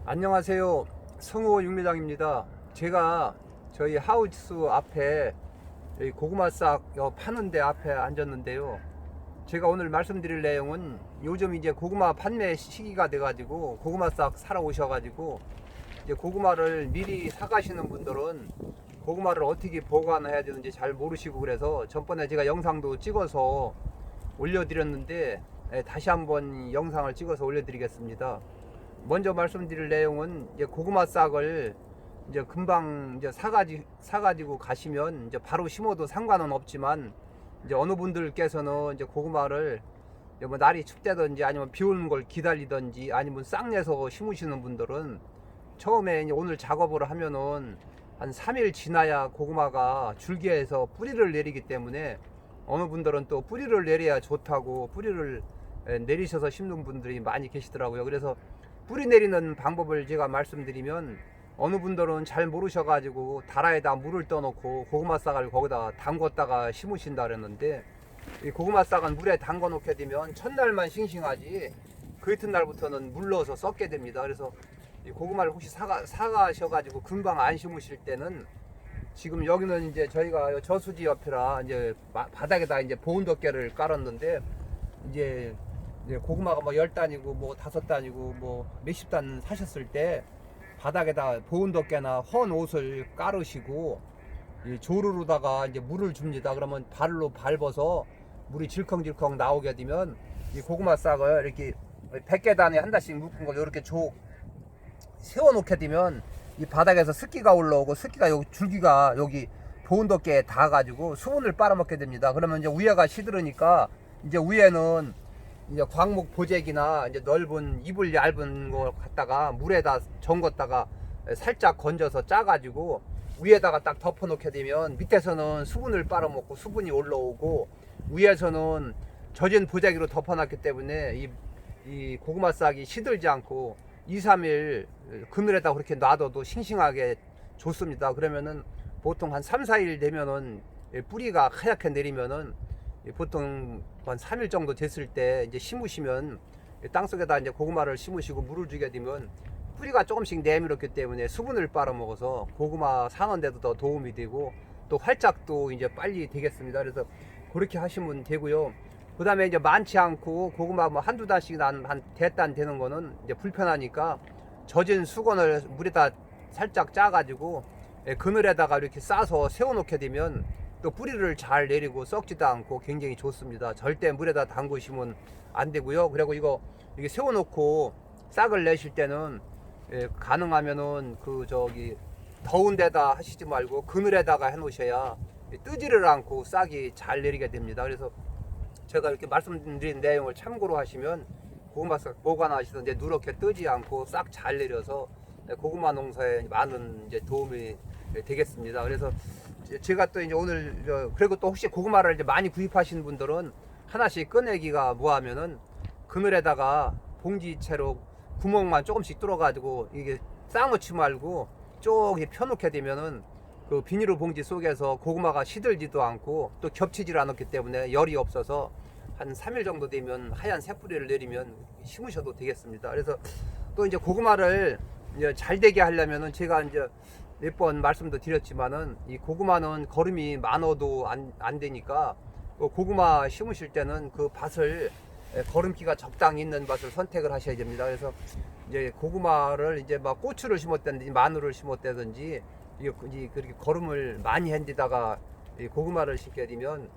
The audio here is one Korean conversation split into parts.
안녕하세요. 성호 육매장입니다. 제가 저희 하우스 앞에 여기 고구마 싹 파는 데 앞에 앉았는데요. 제가 오늘 말씀드릴 내용은 요즘 이제 고구마 판매 시기가 돼가지고 고구마 싹 사러 오셔가지고 이제 고구마를 미리 사가시는 분들은 고구마를 어떻게 보관해야 되는지 잘 모르시고 그래서 전번에 제가 영상도 찍어서 올려드렸는데 다시 한번 영상을 찍어서 올려드리겠습니다. 먼저 말씀드릴 내용은 이제 고구마 싹을 이제 금방 이제 사가지고 가시면 이제 바로 심어도 상관은 없지만 이제 어느 분들께서는 이제 고구마를 이제 뭐 날이 춥다든지 아니면 비 오는 걸 기다리든지 아니면 싹 내서 심으시는 분들은 처음에 이제 오늘 작업을 하면은 한 3일 지나야 고구마가 줄기에서 뿌리를 내리기 때문에 어느 분들은 또 뿌리를 내려야 좋다고 뿌리를 내리셔서 심는 분들이 많이 계시더라고요. 그래서 뿌리 내리는 방법을 제가 말씀드리면 어느 분들은 잘 모르셔가지고 다라에다 물을 떠놓고 고구마 싹을 거기다 담궜다가 심으신다 그랬는데 이 고구마 싹은 물에 담궈 놓게 되면 첫날만 싱싱하지 그 이튿날부터는 물 넣어서 썩게 됩니다. 그래서 이 고구마를 혹시 사가셔가지고 금방 안 심으실 때는 지금 여기는 이제 저희가 저수지 옆이라 이제 바닥에다 이제 보온 덮개를 깔았는데 이제 고구마가 뭐 10단이고 뭐 5단이고 뭐 몇십 단 사셨을 때 바닥에다 보온 덮개나 헌 옷을 깔으시고 이 조르르다가 이제 물을 줍니다. 그러면 발로 밟아서 물이 질컹질컹 나오게 되면 이 고구마 싹을 이렇게 100개단에 한 단씩 묶은 걸 이렇게 세워 놓게 되면 이 바닥에서 습기가 올라오고 습기가 여기 줄기가 여기 보온 덮개에 닿아 가지고 수분을 빨아먹게 됩니다. 그러면 이제 위에가 시들으니까 이제 위에는 이제 광목 보재기나 이제 넓은 이불 얇은 거 갖다가 물에다 잠궜다가 살짝 건져서 짜가지고 위에다가 딱 덮어 놓게 되면 밑에서는 수분을 빨아먹고 수분이 올라오고 위에서는 젖은 보재기로 덮어 놨기 때문에 이 고구마 싹이 시들지 않고 2, 3일 그늘에다 그렇게 놔둬도 싱싱하게 좋습니다. 그러면은 보통 한 3, 4일 되면은 뿌리가 하얗게 내리면은 보통 한 3일 정도 됐을 때 이제 심으시면 땅속에다 이제 고구마를 심으시고 물을 주게 되면 뿌리가 조금씩 내밀었기 때문에 수분을 빨아먹어서 고구마 사는데도 더 도움이 되고 또 활짝도 이제 빨리 되겠습니다. 그래서 그렇게 하시면 되고요. 그 다음에 이제 많지 않고 고구마 뭐 한두 단씩 한 대단 되는 거는 이제 불편하니까 젖은 수건을 물에다 살짝 짜가지고 그늘에다가 이렇게 싸서 세워놓게 되면 또 뿌리를 잘 내리고 썩지도 않고 굉장히 좋습니다. 절대 물에다 담그시면 안 되고요. 그리고 이게 세워놓고 싹을 내실 때는 가능하면은 더운 데다 하시지 말고 그늘에다가 해 놓으셔야 뜨지를 않고 싹이 잘 내리게 됩니다. 그래서 제가 이렇게 말씀드린 내용을 참고로 하시면 고구마 싹 보관하시던데 누렇게 뜨지 않고 싹 잘 내려서 고구마 농사에 많은 이제 도움이 되겠습니다. 그래서 제가 또 이제 오늘 그리고 또 혹시 고구마를 이제 많이 구입하시는 분들은 하나씩 꺼내기가 뭐하면은 그늘에다가 봉지채로 구멍만 조금씩 뚫어가지고 이게 쌓아놓지 말고 쭉 펴놓게 되면은 그 비닐로 봉지 속에서 고구마가 시들지도 않고 또 겹치질 않았기 때문에 열이 없어서 한 3일 정도 되면 하얀 새뿌리를 내리면 심으셔도 되겠습니다. 그래서 또 이제 고구마를 이제 잘 되게 하려면은 제가 이제 몇 번 말씀도 드렸지만은 이 고구마는 거름이 많아도 안 되니까 고구마 심으실 때는 그 밭을 거름기가 적당히 있는 밭을 선택을 하셔야 됩니다. 그래서 이제 고구마를 이제 막 고추를 심었다든지 마늘을 심었다든지 그렇게 거름을 많이 한 데다가 고구마를 심게 되면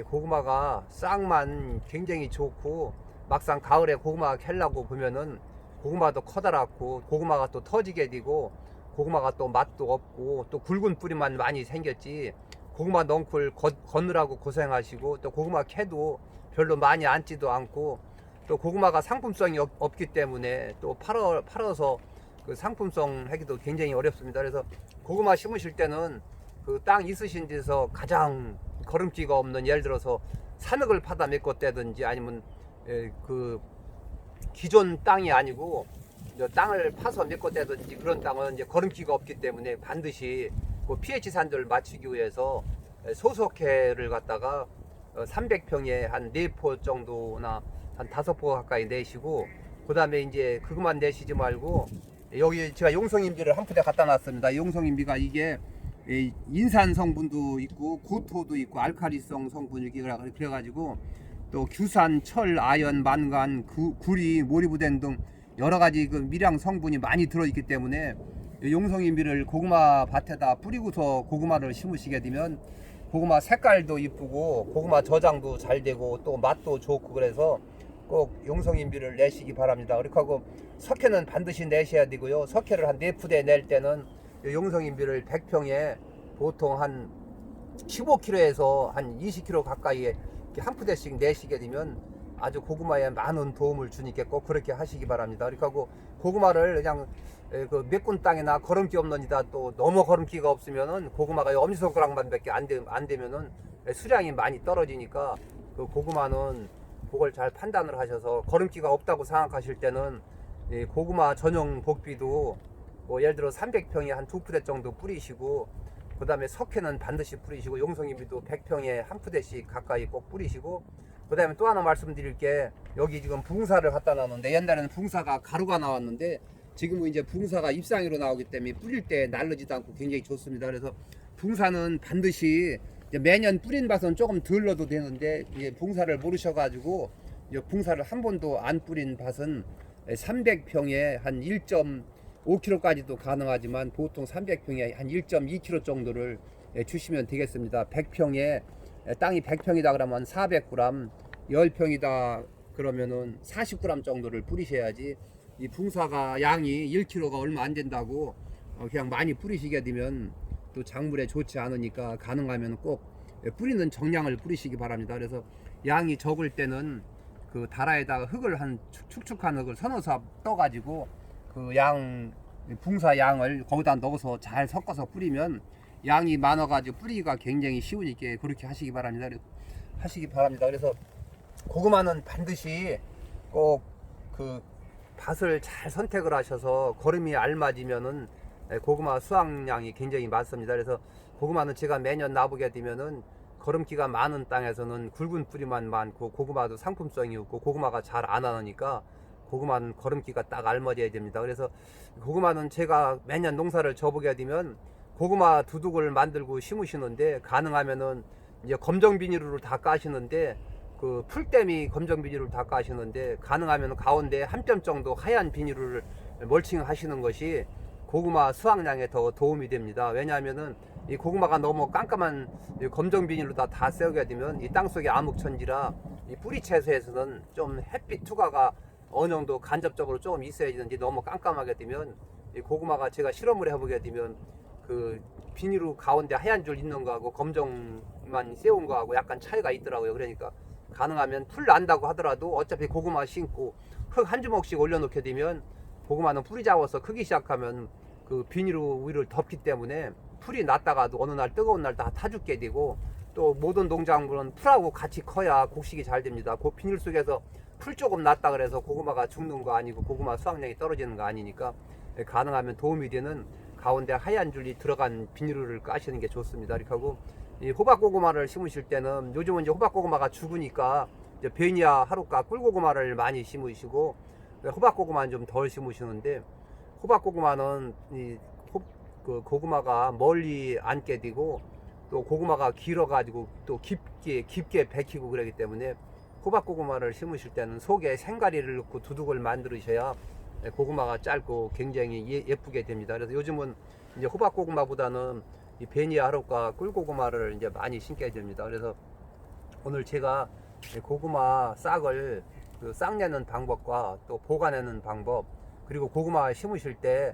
고구마가 싹만 굉장히 좋고 막상 가을에 고구마 캘라고 보면은 고구마도 커다랗고 고구마가 또 터지게 되고 고구마가 또 맛도 없고 또 굵은 뿌리만 많이 생겼지 고구마 넝쿨 걷느라고 고생하시고 또 고구마 캐도 별로 많이 앉지도 않고 또 고구마가 상품성이 없기 때문에 또 팔아서 그 상품성 하기도 굉장히 어렵습니다. 그래서 고구마 심으실 때는 그 땅 있으신 데서 가장 거름기가 없는 예를 들어서 산흙을 파다 메꿨다든지 아니면 그 기존 땅이 아니고 땅을 파서 메꿨다든지 그런 땅은 이제 거름기가 없기 때문에 반드시 그 pH 산도를 맞추기 위해서 소속해를 갖다가 300평에 한 4포 정도나 한 5포 가까이 내시고 그 다음에 이제 그것만 내시지 말고 여기 제가 용성인비를 한 푸대 갖다 놨습니다. 용성인비가 이게 인산 성분도 있고 고토도 있고 알칼리성 성분 이렇게 그래가지고 또 규산, 철, 아연, 만간, 구리, 모리브덴 등 여러 가지 그 미량 성분이 많이 들어있기 때문에 용성인비를 고구마 밭에다 뿌리고서 고구마를 심으시게 되면 고구마 색깔도 이쁘고 고구마 저장도 잘 되고 또 맛도 좋고 그래서 꼭 용성인비를 내시기 바랍니다. 그렇게 하고 석회는 반드시 내셔야 되고요. 석회를 한 4푸대 낼 때는 용성인비를 100평에 보통 한 15kg에서 한 20kg 가까이에 한 푸대씩 내시게 되면 아주 고구마에 많은 도움을 주니까 꼭 그렇게 하시기 바랍니다. 그렇게 하고 고구마를 그냥 그 메꾼 땅이나 거름기 없는 데다 또 너무 거름기가 없으면은 고구마가 엄지손가락만밖에 안 되면은 수량이 많이 떨어지니까 그 고구마는 그걸 잘 판단을 하셔서 거름기가 없다고 생각하실 때는 고구마 전용 복비도 뭐 예를 들어 300평에 한 2푸대 정도 뿌리시고 그 다음에 석회는 반드시 뿌리시고 용성인비도 100평에 한 푸대씩 가까이 꼭 뿌리시고 그 다음에 또 하나 말씀드릴 게 여기 지금 붕사를 갖다 놨는데 옛날에는 붕사가 가루가 나왔는데 지금은 이제 붕사가 잎상으로 나오기 때문에 뿌릴 때 날르지도 않고 굉장히 좋습니다. 그래서 붕사는 반드시 매년 뿌린 밭은 조금 덜 넣어도 되는데 붕사를 모르셔가지고 붕사를 한 번도 안 뿌린 밭은 300평에 한 1.5kg까지도 가능하지만 보통 300평에 한 1.2kg 정도를 주시면 되겠습니다. 100평에 땅이 100평이다 그러면 400g, 10평이다 그러면은 40g 정도를 뿌리셔야지 이 붕사가 양이 1kg가 얼마 안 된다고 그냥 많이 뿌리시게 되면 또 작물에 좋지 않으니까 가능하면 꼭 뿌리는 정량을 뿌리시기 바랍니다. 그래서 양이 적을 때는 그 다라에다가 흙을 한 축축한 흙을 서너 삽 떠가지고 그 붕사 양을 거기다 넣어서 잘 섞어서 뿌리면 양이 많아가지고 뿌리기가 굉장히 쉬우니까 그렇게 하시기 바랍니다. 그래서 고구마는 반드시 꼭 그 밭을 잘 선택을 하셔서 거름이 알맞으면은 고구마 수확량이 굉장히 많습니다. 그래서 고구마는 제가 매년 나보게 되면은 거름기가 많은 땅에서는 굵은 뿌리만 많고 고구마도 상품성이 없고 고구마가 잘 안 하니까 고구마는 거름기가 딱 알맞아야 됩니다. 그래서 고구마는 제가 매년 농사를 져보게 되면 고구마 두둑을 만들고 심으시는데 가능하면은 이제 검정 비닐로 다 까시는데 그 풀떼미 검정 비닐을 다 까시는데 가능하면 가운데 한 뼘 정도 하얀 비닐을 멀칭 하시는 것이 고구마 수확량에 더 도움이 됩니다. 왜냐하면은 이 고구마가 너무 깜깜한 검정 비닐로 다 세우게 되면 이 땅속에 암흑천지라 이 뿌리 채소에서는 좀 햇빛 투과가 어느 정도 간접적으로 조금 있어야 되는지 너무 깜깜하게 되면 이 고구마가 제가 실험을 해보게 되면 그 비닐로 가운데 하얀 줄 있는 거하고 검정만 세운 거하고 약간 차이가 있더라고요. 그러니까 가능하면 풀 난다고 하더라도 어차피 고구마 심고 흙 한 주먹씩 올려놓게 되면 고구마는 뿌리 잡아서 크기 시작하면 그 비닐로 위를 덮기 때문에 풀이 났다가도 어느 날 뜨거운 날 다 타죽게 되고 또 모든 농작물은 풀하고 같이 커야 곡식이 잘 됩니다. 그 비닐 속에서 풀 조금 났다 그래서 고구마가 죽는 거 아니고 고구마 수확량이 떨어지는 거 아니니까 가능하면 도움이 되는 가운데 하얀 줄이 들어간 비닐을 까시는 게 좋습니다. 이렇게 하고 이 호박고구마를 심으실 때는 요즘은 이제 호박고구마가 죽으니까 이제 베니아 하루카 꿀고구마를 많이 심으시고 호박고구마는 좀 덜 심으시는데 호박고구마는 그 고구마가 멀리 앉게 되고 또 고구마가 길어 가지고 또 깊게 bek히고 그러기 때문에 호박고구마를 심으실 때는 속에 생가리를 넣고 두둑을 만들으셔야 고구마가 짧고 굉장히 예쁘게 됩니다. 그래서 요즘은 이제 호박고구마보다는 이 베니아 하루카 꿀고구마를 이제 많이 심게 됩니다. 그래서 오늘 제가 고구마 싹을 싹 내는 방법과 또 보관하는 방법 그리고 고구마 심으실 때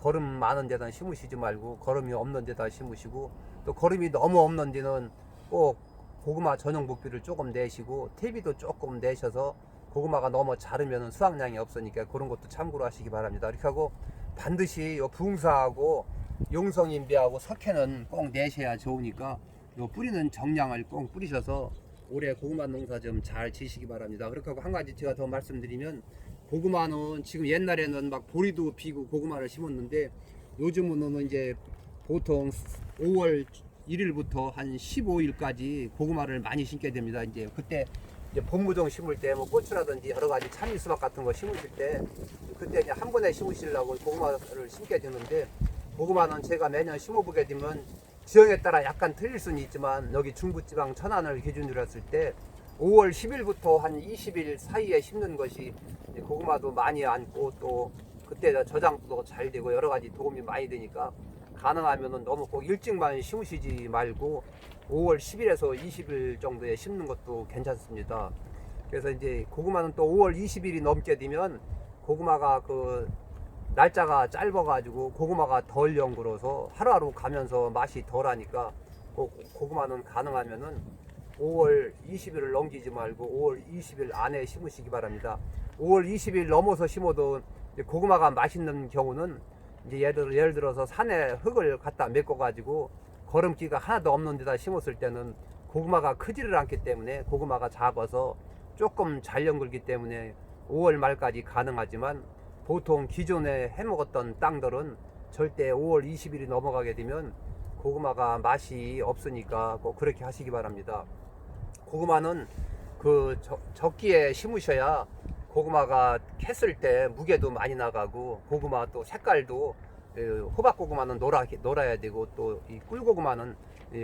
거름 많은 데다 심으시지 말고 거름이 없는 데다 심으시고 또 거름이 너무 없는 데는 꼭 고구마 전용 복비를 조금 내시고 퇴비도 조금 내셔서 고구마가 너무 자르면 수확량이 없으니까 그런 것도 참고로 하시기 바랍니다. 이렇게 하고 반드시 요 붕사하고 용성인비하고 석회는 꼭 내셔야 좋으니까 요 뿌리는 정량을 꼭 뿌리셔서 올해 고구마 농사 좀 잘 지시기 바랍니다. 그렇게 하고 한 가지 제가 더 말씀드리면 고구마는 지금 옛날에는 막 보리도 피고 고구마를 심었는데 요즘은 이제 보통 5월 1일부터 한 15일까지 고구마를 많이 심게 됩니다. 이제 그때 이제 봄무종 심을 때 뭐 고추라든지 여러 가지 참이 수박 같은 거 심으실 때 그때 이제 한 번에 심으시려고 고구마를 심게 되는데, 고구마는 제가 매년 심어보게 되면 지형에 따라 약간 틀릴 수는 있지만 여기 중부지방 천안을 기준으로 했을 때 5월 10일부터 한 20일 사이에 심는 것이 고구마도 많이 안고 또 그때 저장도 잘 되고 여러 가지 도움이 많이 되니까, 가능하면 너무 꼭 일찍만 심으시지 말고 5월 10일에서 20일 정도에 심는 것도 괜찮습니다. 그래서 이제 고구마는 또 5월 20일이 넘게 되면 고구마가 그 날짜가 짧아가지고 고구마가 덜 연그러서 하루하루 가면서 맛이 덜하니까 고구마는 가능하면은 5월 20일을 넘기지 말고 5월 20일 안에 심으시기 바랍니다. 5월 20일 넘어서 심어도 고구마가 맛있는 경우는 이제 예를 들어서 산에 흙을 갖다 메꿔가지고 거름기가 하나도 없는 데다 심었을 때는 고구마가 크지를 않기 때문에, 고구마가 작아서 조금 잘 연글기 때문에 5월 말까지 가능하지만, 보통 기존에 해먹었던 땅들은 절대 5월 20일이 넘어가게 되면 고구마가 맛이 없으니까 꼭 그렇게 하시기 바랍니다. 고구마는 그 적기에 심으셔야 고구마가 캤을 때 무게도 많이 나가고, 고구마 또 색깔도 호박 고구마는 노라야 되고, 또 이 꿀고구마는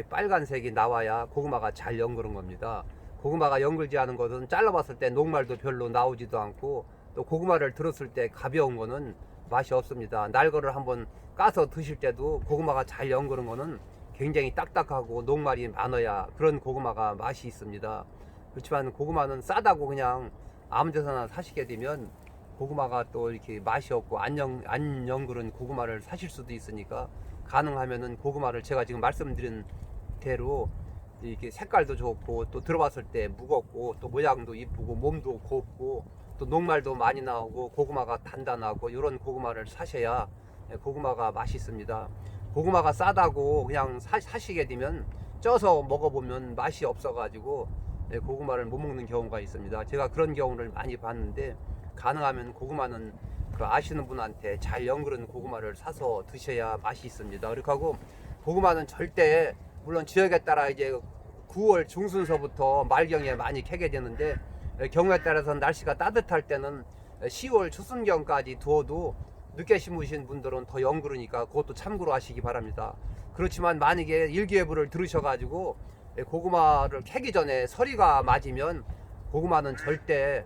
빨간색이 나와야 고구마가 잘 연그는 겁니다. 고구마가 연글지 않은 것은 잘라봤을 때 녹말도 별로 나오지도 않고, 또 고구마를 들었을 때 가벼운 거는 맛이 없습니다. 날거를 한번 까서 드실 때도 고구마가 잘 연그는 거는 굉장히 딱딱하고 녹말이 많아야 그런 고구마가 맛이 있습니다. 그렇지만 고구마는 싸다고 그냥 아무 데서나 사시게 되면 고구마가 또 이렇게 맛이 없고 안 연그른 고구마를 사실 수도 있으니까, 가능하면은 고구마를 제가 지금 말씀드린 대로 이렇게 색깔도 좋고 또 들어봤을 때 무겁고 또 모양도 이쁘고 몸도 곱고 또 녹말도 많이 나오고 고구마가 단단하고 이런 고구마를 사셔야 고구마가 맛있습니다. 고구마가 싸다고 그냥 사시게 되면 쪄서 먹어보면 맛이 없어가지고 고구마를 못 먹는 경우가 있습니다. 제가 그런 경우를 많이 봤는데, 가능하면 고구마는 그 아시는 분한테 잘 연그른 고구마를 사서 드셔야 맛이 있습니다. 그렇게 하고 고구마는 절대, 물론 지역에 따라 이제 9월 중순서부터 말경에 많이 캐게 되는데, 경우에 따라서 날씨가 따뜻할 때는 10월 초순경까지 두어도 늦게 심으신 분들은 더 연그르니까 그것도 참고로 하시기 바랍니다. 그렇지만 만약에 일기예보를 들으셔가지고 고구마를 캐기 전에 서리가 맞으면 고구마는 절대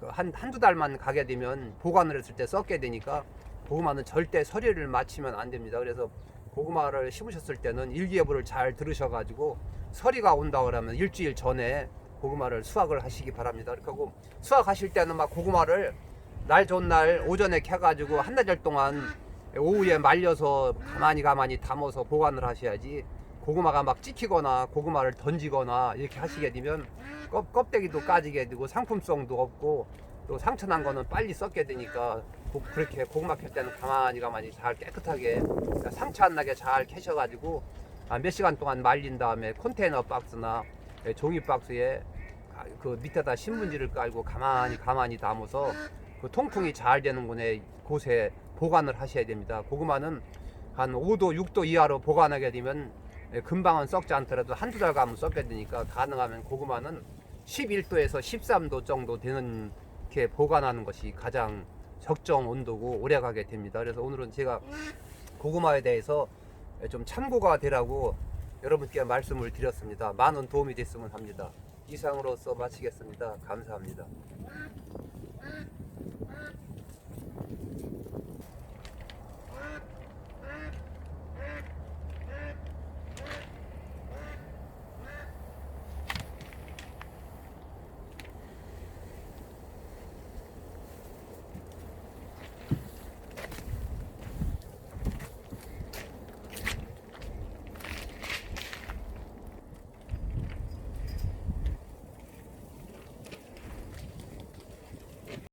한두 달만 가게 되면 보관을 했을 때 썩게 되니까 고구마는 절대 서리를 맞추면 안 됩니다. 그래서 고구마를 심으셨을 때는 일기예보를 잘 들으셔가지고 서리가 온다 그러면 일주일 전에 고구마를 수확을 하시기 바랍니다. 그렇게 하고 수확하실 때는 막 고구마를 날 좋은 날 오전에 캐가지고 한나절 동안 오후에 말려서 가만히 담아서 보관을 하셔야지, 고구마가 막 찍히거나 고구마를 던지거나 이렇게 하시게 되면 껍데기도 까지게 되고 상품성도 없고 또 상처난 거는 빨리 썩게 되니까, 그렇게 고구마 캘 때는 가만히 잘 깨끗하게 상처 안 나게 잘 캐셔가지고 몇 시간 동안 말린 다음에 컨테이너 박스나 종이 박스에 그 밑에다 신문지를 깔고 가만히 담아서 그 통풍이 잘 되는 곳에 보관을 하셔야 됩니다. 고구마는 한 5도 6도 이하로 보관하게 되면 금방은 썩지 않더라도 한두 달 가면 썩게 되니까, 가능하면 고구마는 11도에서 13도 정도 되는 게 보관하는 것이 가장 적정 온도고 오래가게 됩니다. 그래서 오늘은 제가 고구마에 대해서 좀 참고가 되라고 여러분께 말씀을 드렸습니다. 많은 도움이 됐으면 합니다. 이상으로서 마치겠습니다. 감사합니다.